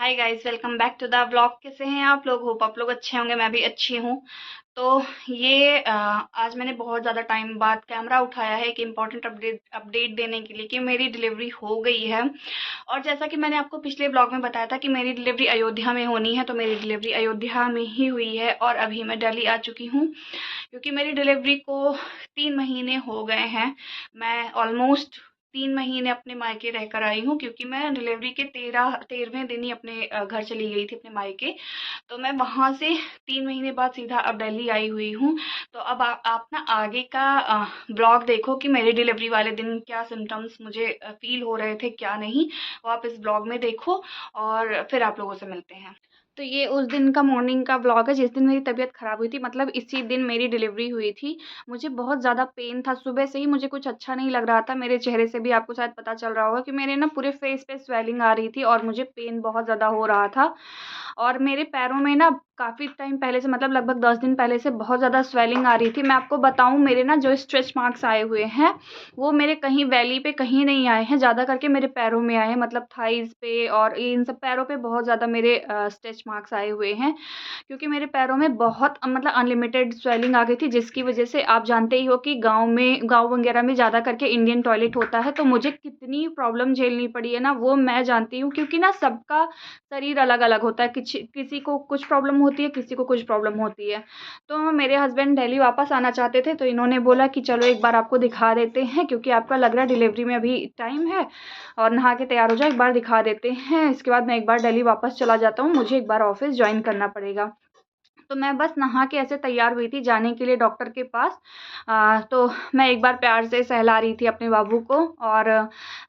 Hi guys, welcome back to the vlog. कैसे हैं आप लोग? होप आप लोग अच्छे होंगे, मैं भी अच्छी हूँ। तो आज मैंने बहुत ज़्यादा टाइम बाद कैमरा उठाया है एक इम्पॉर्टेंट अपडेट देने के लिए कि मेरी डिलीवरी हो गई है। और जैसा कि मैंने आपको पिछले ब्लॉग में बताया था कि मेरी डिलीवरी अयोध्या में होनी है, तो मेरी डिलीवरी अयोध्या में ही हुई है और अभी मैं दिल्ली आ चुकी हूँ, क्योंकि मेरी डिलीवरी को 3 महीने हो गए हैं। मैं ऑलमोस्ट 3 महीने अपने मायके रहकर आई हूँ, क्योंकि मैं डिलीवरी के 13वें दिन ही अपने घर चली गई थी, अपने मायके। तो मैं वहाँ से 3 महीने बाद सीधा अब दिल्ली आई हुई हूँ। तो अब आप ना आगे का ब्लॉग देखो कि मेरी डिलीवरी वाले दिन क्या सिम्टम्स मुझे फील हो रहे थे, क्या नहीं, वो आप इस ब्लॉग में देखो और फिर आप लोगों से मिलते हैं। तो ये उस दिन का मॉर्निंग का व्लॉग है जिस दिन मेरी तबीयत ख़राब हुई थी, मतलब इसी दिन मेरी डिलीवरी हुई थी। मुझे बहुत ज़्यादा पेन था, सुबह से ही मुझे कुछ अच्छा नहीं लग रहा था। मेरे चेहरे से भी आपको शायद पता चल रहा होगा कि मेरे ना पूरे फेस पे स्वेलिंग आ रही थी और मुझे पेन बहुत ज़्यादा हो रहा था। और मेरे पैरों में ना काफ़ी टाइम पहले से, मतलब लगभग 10 दिन पहले से बहुत ज़्यादा स्वेलिंग आ रही थी। मैं आपको बताऊँ, मेरे ना जो स्ट्रेच मार्क्स आए हुए हैं वो मेरे कहीं वैली पे कहीं नहीं आए हैं, ज़्यादा करके मेरे पैरों में आए हैं, मतलब थाइज़ पे और इन सब पैरों पे बहुत ज़्यादा मेरे स्ट्रेच मार्क्स आए हुए हैं। क्योंकि मेरे पैरों में बहुत मतलब अनलिमिटेड स्वेलिंग आ गई थी, जिसकी वजह से आप जानते ही हो कि गाँव वगैरह में ज़्यादा करके इंडियन टॉयलेट होता है, तो मुझे कितनी प्रॉब्लम झेलनी पड़ी है ना, वो मैं जानती हूँ। क्योंकि ना सबका शरीर अलग-अलग होता है, किसी को कुछ प्रॉब्लम होती है, किसी को कुछ प्रॉब्लम होती है। तो मेरे हस्बैंड दिल्ली वापस आना चाहते थे, तो इन्होंने बोला कि चलो एक बार आपको दिखा देते हैं, क्योंकि आपका लग रहा है डिलीवरी में अभी टाइम है और नहा के तैयार हो जाओ, एक बार दिखा देते हैं। इसके बाद मैं एक बार दिल्ली वापस चला जाता हूँ, मुझे एक बार ऑफ़िस जॉइन करना पड़ेगा। तो मैं बस नहा के ऐसे तैयार हुई थी जाने के लिए डॉक्टर के पास। तो मैं एक बार प्यार से सहला रही थी अपने बाबू को। और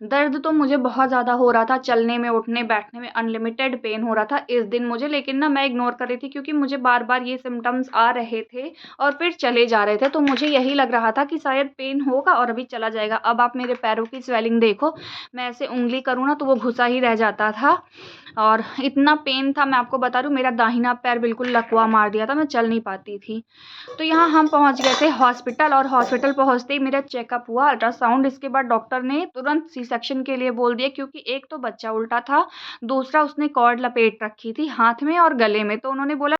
दर्द तो मुझे बहुत ज़्यादा हो रहा था, चलने में, उठने बैठने में अनलिमिटेड पेन हो रहा था इस दिन मुझे, लेकिन ना मैं इग्नोर कर रही थी, क्योंकि मुझे बार बार ये सिम्टम्स आ रहे थे और फिर चले जा रहे थे। तो मुझे यही लग रहा था कि शायद पेन होगा और अभी चला जाएगा। अब आप मेरे पैरों की स्वेलिंग देखो, मैं ऐसे उंगली करूँ ना तो वो घुसा ही रह जाता था और इतना पेन था, मैं आपको बता रही हूँ, मेरा दाहिना पैर बिल्कुल लकवा मार दिया था, मैं चल नहीं पाती थी। तो यहाँ हम पहुँच गए थे हॉस्पिटल, और हॉस्पिटल पहुँचते ही मेरा चेकअप हुआ, अल्ट्रासाउंड। इसके बाद डॉक्टर ने तुरंत सी सेक्शन के लिए बोल दिया, क्योंकि एक तो बच्चा उल्टा था, दूसरा उसने कॉर्ड लपेट रखी थी हाथ में और गले में। तो उन्होंने बोला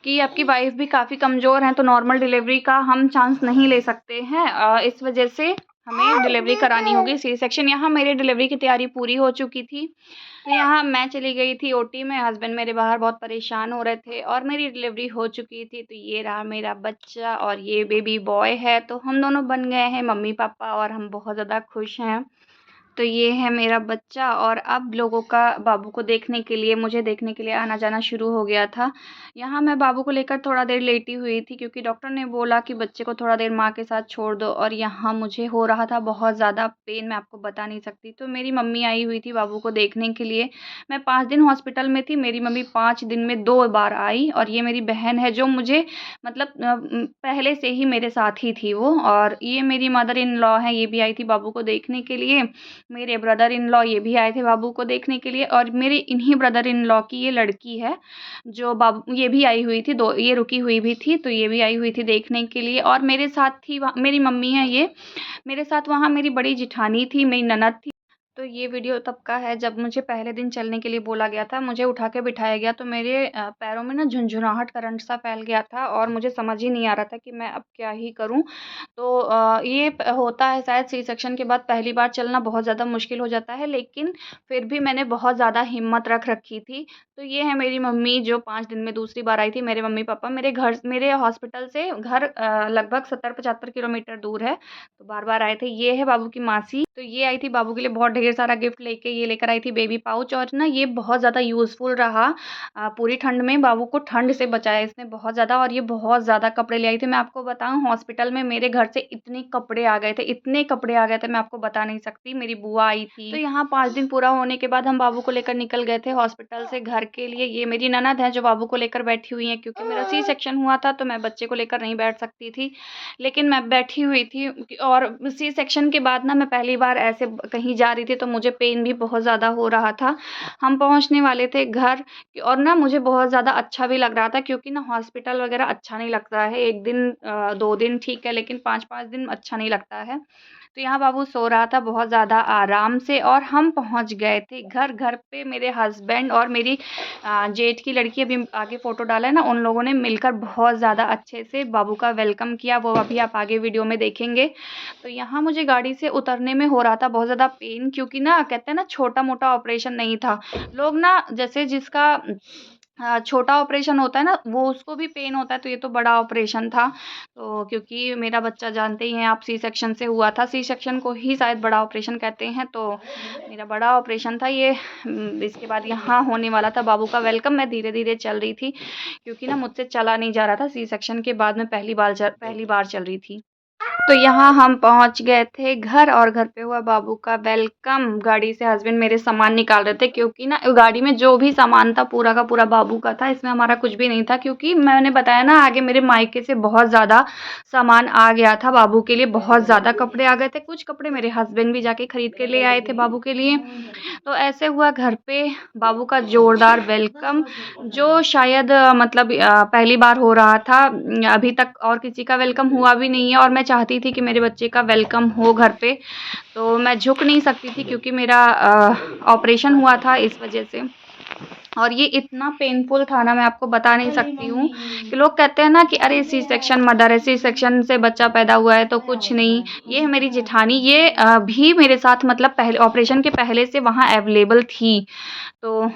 कि आपकी वाइफ भी काफ़ी कमज़ोर हैं, तो नॉर्मल डिलीवरी का हम चांस नहीं ले सकते हैं, इस वजह से हमें डिलीवरी करानी होगी, सी सेक्शन। यहाँ मेरी डिलीवरी की तैयारी पूरी हो चुकी थी, तो यहाँ मैं चली गई थी ओटी में, हस्बैंड मेरे बाहर बहुत परेशान हो रहे थे और मेरी डिलीवरी हो चुकी थी। तो ये रहा मेरा बच्चा और ये बेबी बॉय है, तो हम दोनों बन गए हैं मम्मी पापा और हम बहुत ज़्यादा खुश हैं। तो ये है मेरा बच्चा। और अब लोगों का बाबू को देखने के लिए, मुझे देखने के लिए आना जाना शुरू हो गया था। यहाँ मैं बाबू को लेकर थोड़ा देर लेटी हुई थी, क्योंकि डॉक्टर ने बोला कि बच्चे को थोड़ा देर माँ के साथ छोड़ दो। और यहाँ मुझे हो रहा था बहुत ज़्यादा पेन, मैं आपको बता नहीं सकती। तो मेरी मम्मी आई हुई थी बाबू को देखने के लिए। मैं 5 दिन हॉस्पिटल में थी, मेरी मम्मी 5 दिन में 2 बार आई। और ये मेरी बहन है, जो मुझे मतलब पहले से ही मेरे साथ ही थी वो। और ये मेरी मदर इन लॉ है, ये भी आई थी बाबू को देखने के लिए। मेरे ब्रदर इन लॉ ये भी आए थे बाबू को देखने के लिए। और मेरे इन्हीं ब्रदर इन लॉ की ये लड़की है, जो बाबू, ये भी आई हुई थी, दो ये रुकी हुई भी थी, तो ये भी आई हुई थी देखने के लिए। और मेरे साथ थी मेरी मम्मी है ये, मेरे साथ वहाँ मेरी बड़ी जिठानी थी, मेरी ननद थी। तो ये वीडियो तब का है जब मुझे पहले दिन चलने के लिए बोला गया था, मुझे उठा के बिठाया गया, तो मेरे पैरों में ना झुनझुनाहट करंट सा फैल गया था और मुझे समझ ही नहीं आ रहा था कि मैं अब क्या ही करूं। तो ये होता है शायद, सी सेक्शन के बाद पहली बार चलना बहुत ज़्यादा मुश्किल हो जाता है, लेकिन फिर भी मैंने बहुत ज़्यादा हिम्मत रख रखी थी। तो ये है मेरी मम्मी, जो 5 दिन में दूसरी बार आई थी। मेरे मम्मी पापा, मेरे हॉस्पिटल से घर लगभग 70-75 किलोमीटर दूर है, तो बार बार आए थे। ये है बाबू की मासी, तो ये आई थी बाबू के लिए बहुत ढेर सारा गिफ्ट लेके, ये लेकर आई थी बेबी पाउच। और ना ये बहुत ज़्यादा यूज़फुल रहा, पूरी ठंड में बाबू को ठंड से बचाया इसने बहुत ज़्यादा। और ये बहुत ज़्यादा कपड़े ले आई थी। मैं आपको बताऊँ, हॉस्पिटल में मेरे घर से इतने कपड़े आ गए थे, इतने कपड़े आ गए थे, मैं आपको बता नहीं सकती। मेरी बुआ आई थी। तो यहाँ 5 दिन पूरा होने के बाद हम बाबू को लेकर निकल गए थे हॉस्पिटल से घर के लिए। ये मेरी ननद है जो बाबू को लेकर बैठी हुई है, क्योंकि मेरा सी सेक्शन हुआ था तो मैं बच्चे को लेकर नहीं बैठ सकती थी, लेकिन मैं बैठी हुई थी। और सी सेक्शन के बाद ना मैं पहली बार ऐसे कहीं जा रही थी तो मुझे पेन भी बहुत ज़्यादा हो रहा था। हम पहुँचने वाले थे घर और ना मुझे बहुत ज़्यादा अच्छा भी लग रहा था क्योंकि ना हॉस्पिटल वग़ैरह अच्छा नहीं लगता है। 1 दिन 2 दिन ठीक है, लेकिन 5-5 दिन अच्छा नहीं लगता है। तो यहाँ बाबू सो रहा था बहुत ज़्यादा आराम से और हम पहुँच गए थे घर। घर पे मेरे हस्बैंड और मेरी जेठ की लड़की, अभी आगे फ़ोटो डाला है ना, उन लोगों ने मिलकर बहुत ज़्यादा अच्छे से बाबू का वेलकम किया, वो अभी आप आगे वीडियो में देखेंगे। तो यहाँ मुझे गाड़ी से उतरने में हो रहा था बहुत ज़्यादा पेन क्योंकि ना कहते हैं ना छोटा-मोटा ऑपरेशन नहीं था। लोग ना जैसे जिसका छोटा ऑपरेशन होता है ना, वो उसको भी पेन होता है, तो ये तो बड़ा ऑपरेशन था। तो क्योंकि मेरा बच्चा जानते ही हैं आप, सी सेक्शन से हुआ था, सी सेक्शन को ही शायद बड़ा ऑपरेशन कहते हैं, तो मेरा बड़ा ऑपरेशन था ये। इसके बाद यहाँ होने वाला था बाबू का वेलकम। मैं धीरे-धीरे चल रही थी क्योंकि ना मुझसे चला नहीं जा रहा था, सी सेक्शन के बाद मैं पहली बार चल रही थी। तो यहाँ हम पहुँच गए थे घर और घर पे हुआ बाबू का वेलकम। गाड़ी से हस्बैंड मेरे सामान निकाल रहे थे क्योंकि ना गाड़ी में जो भी सामान था पूरा का पूरा बाबू का था, इसमें हमारा कुछ भी नहीं था क्योंकि मैंने बताया ना आगे मेरे मायके से बहुत ज़्यादा सामान आ गया था बाबू के लिए, बहुत ज़्यादा कपड़े आ गए थे। कुछ कपड़े मेरे हस्बैंड भी जाके खरीद के ले आए थे बाबू के लिए। तो ऐसे हुआ घर पे बाबू का ज़ोरदार वेलकम, जो शायद मतलब पहली बार हो रहा था। अभी तक और किसी का वेलकम हुआ भी नहीं है और मैं चाहती थी कि मेरे बच्चे का वेलकम हो घर पे। तो मैं झुक नहीं सकती थी क्योंकि मेरा ऑपरेशन हुआ था इस वजह से। और ये इतना पेनफुल था ना, मैं आपको बता नहीं सकती हूँ कि लोग कहते हैं ना कि अरे सी सेक्शन मदर है, सी सेक्शन से बच्चा पैदा हुआ है तो कुछ नहीं। ये है मेरी जेठानी, ये भी मेरे साथ मतलब पहले ऑपरेशन के पहले से वहाँ अवेलेबल थी। तो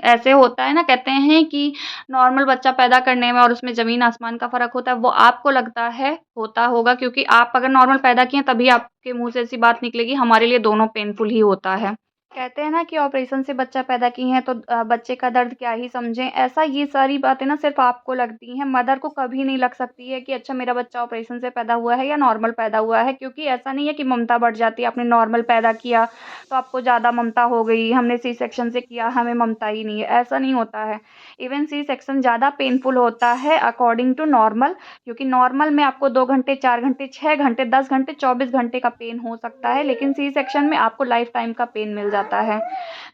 ऐसे होता है ना, कहते हैं कि नॉर्मल बच्चा पैदा करने में और उसमें ज़मीन आसमान का फ़र्क होता है। वो आपको लगता है होता होगा क्योंकि आप अगर नॉर्मल पैदा किए तभी आपके मुँह से ऐसी बात निकलेगी। हमारे लिए दोनों पेनफुल ही होता है। कहते हैं ना कि ऑपरेशन से बच्चा पैदा किए हैं तो बच्चे का दर्द क्या ही समझें। ऐसा ये सारी बातें ना सिर्फ़ आपको लगती हैं, मदर को कभी नहीं लग सकती है कि अच्छा मेरा बच्चा ऑपरेशन से पैदा हुआ है या नॉर्मल पैदा हुआ है, क्योंकि ऐसा नहीं है कि ममता बढ़ जाती है। आपने नॉर्मल पैदा किया तो आपको ज़्यादा ममता हो गई, हमने सी सेक्शन से किया हमें ममता ही नहीं है, ऐसा नहीं होता है। इवन सी सेक्शन ज़्यादा पेनफुल होता है अकॉर्डिंग टू नॉर्मल, क्योंकि नॉर्मल में आपको 2 घंटे, 4 घंटे, 6 घंटे, 10 घंटे, 24 घंटे का पेन हो सकता है, लेकिन सी सेक्शन में आपको लाइफ टाइम का पेन मिल जाता है।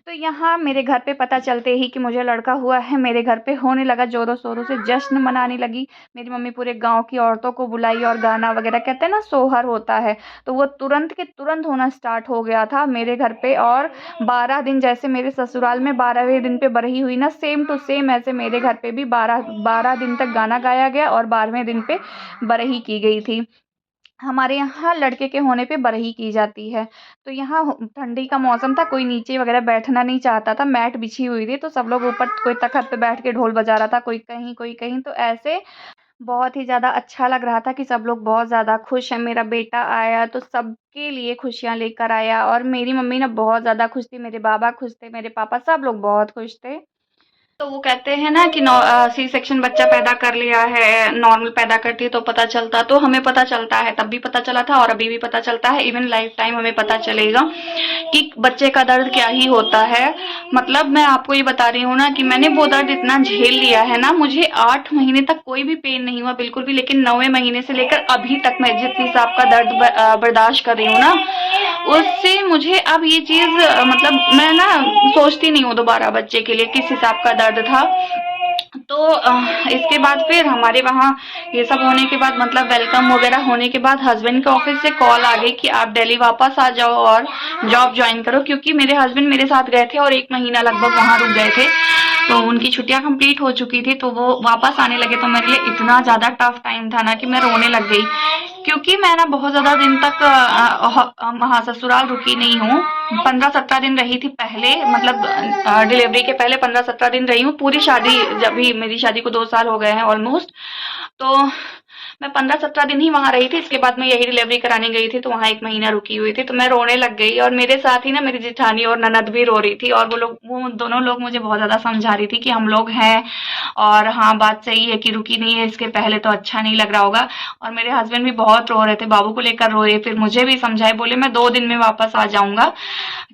तो यहाँ मेरे घर पे पता चलते ही कि मुझे लड़का हुआ है, मेरे घर पे होने लगा, ज़ोरों शोरों से जश्न मनाने लगी। मेरी मम्मी पूरे गाँव की औरतों को बुलाई और गाना वगैरह, कहते हैं ना सोहर होता है, तो वो तुरंत के तुरंत होना स्टार्ट हो गया था मेरे घर पे। और 12 दिन जैसे मेरे ससुराल में 12वें दिन पे बरही हुई ना, सेम टू सेम ऐसे मेरे घर पे भी 12 दिन तक गाना गाया गया और 12वें दिन पे बरही की गई थी। हमारे यहाँ लड़के के होने पे बरही की जाती है। तो यहाँ ठंडी का मौसम था, कोई नीचे वगैरह बैठना नहीं चाहता था, मैट बिछी हुई थी, तो सब लोग ऊपर कोई तख़्त पे बैठ के ढोल बजा रहा था, कोई कहीं कोई कहीं। तो ऐसे बहुत ही ज़्यादा अच्छा लग रहा था कि सब लोग बहुत ज़्यादा खुश हैं। मेरा बेटा आया तो सबके लिए खुशियाँ लेकर आया और मेरी मम्मी ना बहुत ज़्यादा खुश थी, मेरे बाबा खुश थे, मेरे पापा, सब लोग बहुत खुश थे। तो वो कहते हैं ना कि सी सेक्शन बच्चा पैदा कर लिया है, नॉर्मल पैदा करती है तो पता चलता, तो हमें पता चलता है, तब भी पता चला था और अभी भी पता चलता है। इवन लाइफ टाइम हमें पता चलेगा कि बच्चे का दर्द क्या ही होता है। मतलब मैं आपको ये बता रही हूँ ना कि मैंने वो दर्द इतना झेल लिया है ना, मुझे 8 महीने तक कोई भी पेन नहीं हुआ बिल्कुल भी, लेकिन 9वें महीने से लेकर अभी तक मैं जिस हिसाब का दर्द बर्दाश्त कर रही हूँ ना, उससे मुझे अब ये चीज़ मतलब मैं ना सोचती नहीं हूँ दोबारा बच्चे के लिए किस हिसाब का दर्द था। तो इसके बाद फिर हमारे वहाँ ये सब होने के बाद मतलब वेलकम वगैरह होने के बाद हस्बैंड के ऑफिस से कॉल आ गई कि आप दिल्ली वापस आ जाओ और जॉब ज्वाइन करो, क्योंकि मेरे हस्बैंड मेरे साथ गए थे और 1 महीना लगभग वहाँ रुक गए थे, तो उनकी छुट्टियां कंप्लीट हो चुकी थी, तो वो वापस आने लगे। तो मेरे लिए इतना ज़्यादा टफ टाइम था ना कि मैं रोने लग गई, क्योंकि मैं ना बहुत ज़्यादा दिन तक हाँ ससुराल रुकी नहीं हूँ। 15-17 दिन रही थी पहले, मतलब डिलीवरी के पहले 15-17 दिन रही हूँ। पूरी शादी, जब भी मेरी शादी को 2 साल हो गए हैं ऑलमोस्ट, तो मैं 15-17 दिन ही वहाँ रही थी। इसके बाद मैं यही डिलीवरी कराने गई थी, तो वहाँ 1 महीना रुकी हुई थी, तो मैं रोने लग गई। और मेरे साथ ही ना मेरी जेठानी और ननद भी रो रही थी, और वो दोनों लोग मुझे बहुत ज़्यादा समझा रही थी कि हम लोग हैं और हाँ बात सही है कि रुकी नहीं है इसके पहले तो अच्छा नहीं लग रहा होगा। और मेरे हस्बैंड भी बहुत रो रहे थे, बाबू को लेकर रोए, फिर मुझे भी समझाए, बोले मैं 2 दिन में वापस आ जाऊंगा,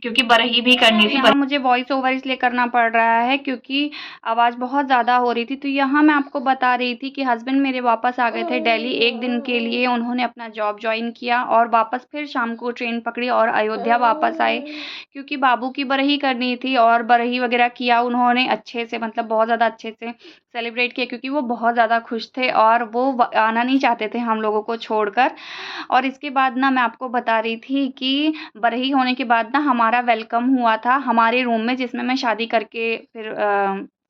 क्योंकि बरही भी करनी थी। यहाँ मुझे वॉइस ओवर इसलिए करना पड़ रहा है क्योंकि आवाज़ बहुत ज़्यादा हो रही थी। तो यहाँ मैं आपको बता रही थी कि हस्बैंड मेरे वापस आ गए थे दिल्ली 1 दिन के लिए उन्होंने अपना जॉब जॉइन किया और वापस फिर शाम को ट्रेन पकड़ी और अयोध्या वापस आए, क्योंकि बाबू की बरही करनी थी और बरही वगैरह किया उन्होंने अच्छे से, मतलब बहुत ज़्यादा अच्छे से सेलिब्रेट किया, क्योंकि वो बहुत ज़्यादा खुश थे और वो आना नहीं चाहते थे हम लोगों को छोड़कर। और इसके बाद ना मैं आपको बता रही थी कि बरही होने के बाद ना हमारा वेलकम हुआ था हमारे रूम में, जिसमें मैं शादी करके फिर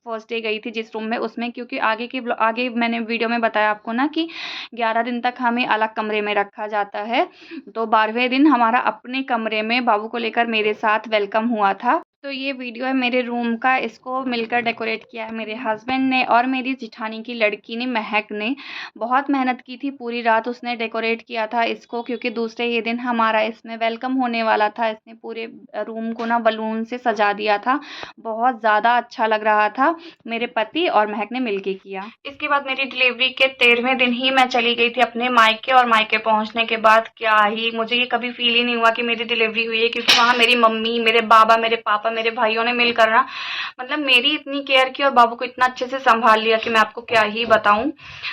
फर्स्ट डे गई थी जिस रूम में, उसमें, क्योंकि आगे मैंने वीडियो में बताया आपको ना कि 11 दिन तक हमें अलग कमरे में रखा जाता है। तो 12वें दिन हमारा अपने कमरे में बाबू को लेकर मेरे साथ वेलकम हुआ था। तो ये वीडियो है मेरे रूम का, इसको मिलकर डेकोरेट किया है मेरे हस्बैंड ने और मेरी जिठानी की लड़की ने, महक ने। बहुत मेहनत की थी, पूरी रात उसने डेकोरेट किया था इसको, क्योंकि दूसरे ही दिन हमारा इसमें वेलकम होने वाला था। इसने पूरे रूम को ना बलून से सजा दिया था, बहुत ज़्यादा अच्छा लग रहा था। मेरे पति और महक ने मिलके किया। इसके बाद मेरी डिलीवरी के 13वें दिन ही मैं चली गई थी अपने मायके, और मायके पहुंचने के बाद क्या ही, मुझे ये कभी फील ही नहीं हुआ कि मेरी डिलीवरी हुई है, क्योंकि वहाँ मेरी मम्मी, मेरे बाबा, मेरे पापा, मेरे भाइयों ने मिलकर ना मतलब मेरी इतनी केयर की और बाबू को इतना अच्छे से संभाल लिया कि मैं आपको क्या ही बताऊं।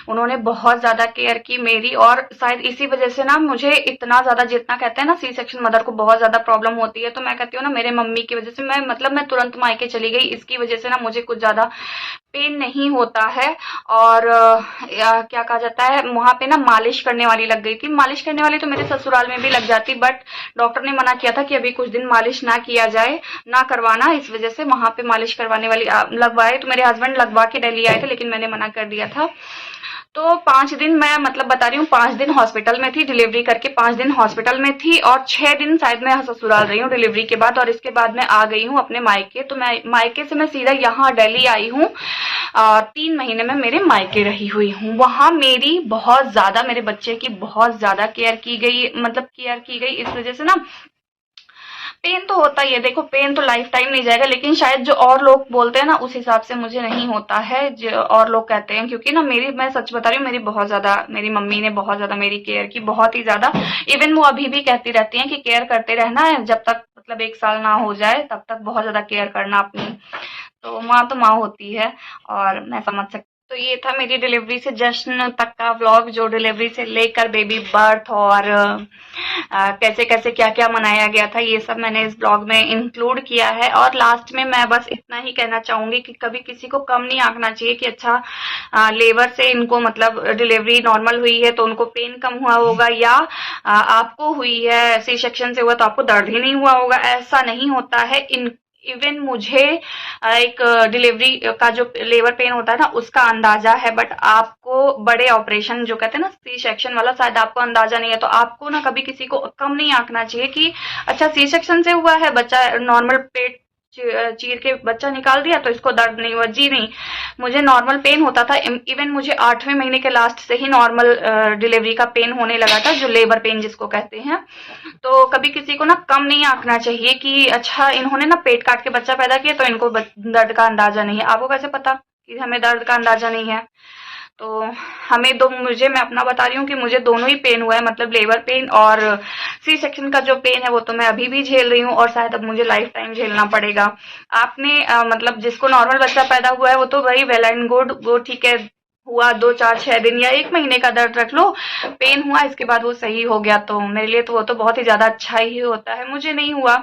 उन्होंने बहुत ज्यादा केयर की मेरी, और शायद इसी वजह से ना मुझे इतना ज्यादा, जितना कहते हैं ना सी सेक्शन मदर को बहुत ज्यादा प्रॉब्लम होती है, तो मैं कहती हूँ ना मेरे मम्मी की वजह से मैं तुरंत मायके चली गई। इसकी वजह से ना मुझे कुछ ज्यादा पेन नहीं होता है। और क्या कहा जाता है, वहां पे ना मालिश करने वाली लग गई थी। मालिश करने वाली तो मेरे ससुराल में भी लग जाती, बट डॉक्टर ने मना किया था कि अभी कुछ दिन मालिश ना किया जाए, ना करवाना, इस वजह से वहां पे मालिश करवाने वाली लगवाए। तो मेरे हस्बैंड लगवा के दिल्ली आए थे, लेकिन मैंने मना कर दिया था। तो 5 दिन मैं मतलब बता रही हूँ, 5 दिन हॉस्पिटल में थी, डिलीवरी करके 5 दिन हॉस्पिटल में थी, और 6 दिन शायद मैं ससुराल रही हूँ डिलीवरी के बाद, और इसके बाद मैं आ गई हूँ अपने मायके। तो मैं मायके से मैं सीधा यहाँ दिल्ली आई हूँ। 3 महीने में मेरे मायके रही हुई हूँ। वहाँ मेरी बहुत ज्यादा, मेरे बच्चे की बहुत ज्यादा केयर की गई, मतलब केयर की गई। इस वजह से ना पेन तो होता ही है, देखो पेन तो लाइफ टाइम नहीं जाएगा, लेकिन शायद जो और लोग बोलते हैं ना उस हिसाब से मुझे नहीं होता है जो और लोग कहते हैं, क्योंकि ना मैं सच बता रही हूँ, मेरी मम्मी ने बहुत ज्यादा मेरी केयर की, बहुत ही ज्यादा। इवन वो अभी भी कहती रहती हैं कि केयर करते रहना है, जब तक मतलब 1 साल ना हो जाए तब तक बहुत ज्यादा केयर करना अपनी। तो माँ होती है, और मैं समझ सकती। तो ये था मेरी डिलीवरी से जश्न तक का व्लॉग, जो डिलीवरी से लेकर बेबी बर्थ और कैसे कैसे क्या क्या मनाया गया था, ये सब मैंने इस ब्लॉग में इंक्लूड किया है। और लास्ट में मैं बस इतना ही कहना चाहूंगी कि कभी किसी को कम नहीं आंकना चाहिए कि अच्छा लेबर से इनको मतलब डिलीवरी नॉर्मल हुई है तो उनको पेन कम हुआ होगा, या आपको हुई है सी सेक्शन से हुआ तो आपको दर्द ही नहीं हुआ होगा। ऐसा नहीं होता है। इवन मुझे एक डिलीवरी का जो लेबर पेन होता है ना उसका अंदाजा है, बट आपको बड़े ऑपरेशन जो कहते हैं ना सी सेक्शन वाला, शायद आपको अंदाजा नहीं है। तो आपको ना कभी किसी को कम नहीं आंकना चाहिए कि अच्छा सी सेक्शन से हुआ है, बच्चा नॉर्मल पेट चीर के बच्चा निकाल दिया तो इसको दर्द नहीं हुआ। जी नहीं, मुझे नॉर्मल पेन होता था। इवन मुझे 8वें महीने के लास्ट से ही नॉर्मल डिलीवरी का पेन होने लगा था, जो लेबर पेन जिसको कहते हैं। तो कभी किसी को ना कम नहीं आंकना चाहिए कि अच्छा इन्होंने ना पेट काट के बच्चा पैदा किया तो इनको दर्द का अंदाजा नहीं है। आपको कैसे पता कि हमें दर्द का अंदाजा नहीं है? तो मैं अपना बता रही हूँ कि मुझे दोनों ही पेन हुआ है, मतलब लेबर पेन और सी सेक्शन का जो पेन है वो तो मैं अभी भी झेल रही हूँ, और शायद अब मुझे लाइफ टाइम झेलना पड़ेगा। आपने मतलब जिसको नॉर्मल बच्चा पैदा हुआ है वो तो वही वेल एंड गुड, वो ठीक है, हुआ 2, 4, 6 दिन या 1 महीने का दर्द रख लो, पेन हुआ, इसके बाद वो सही हो गया, तो मेरे लिए तो वो तो बहुत ही ज्यादा अच्छा ही होता है। मुझे नहीं हुआ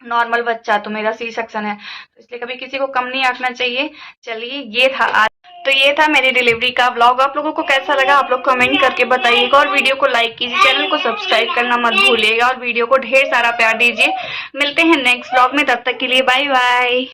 नॉर्मल बच्चा, तो मेरा सी सेक्शन है, तो इसलिए कभी किसी को कम नहीं आंकना चाहिए। चलिए ये था आज, तो ये था मेरी डिलीवरी का व्लॉग। आप लोगों को कैसा लगा आप लोग कमेंट करके बताइएगा, और वीडियो को लाइक कीजिए, चैनल को सब्सक्राइब करना मत भूलिएगा, और वीडियो को ढेर सारा प्यार दीजिए। मिलते हैं नेक्स्ट व्लॉग में, तब तक के लिए बाय बाय।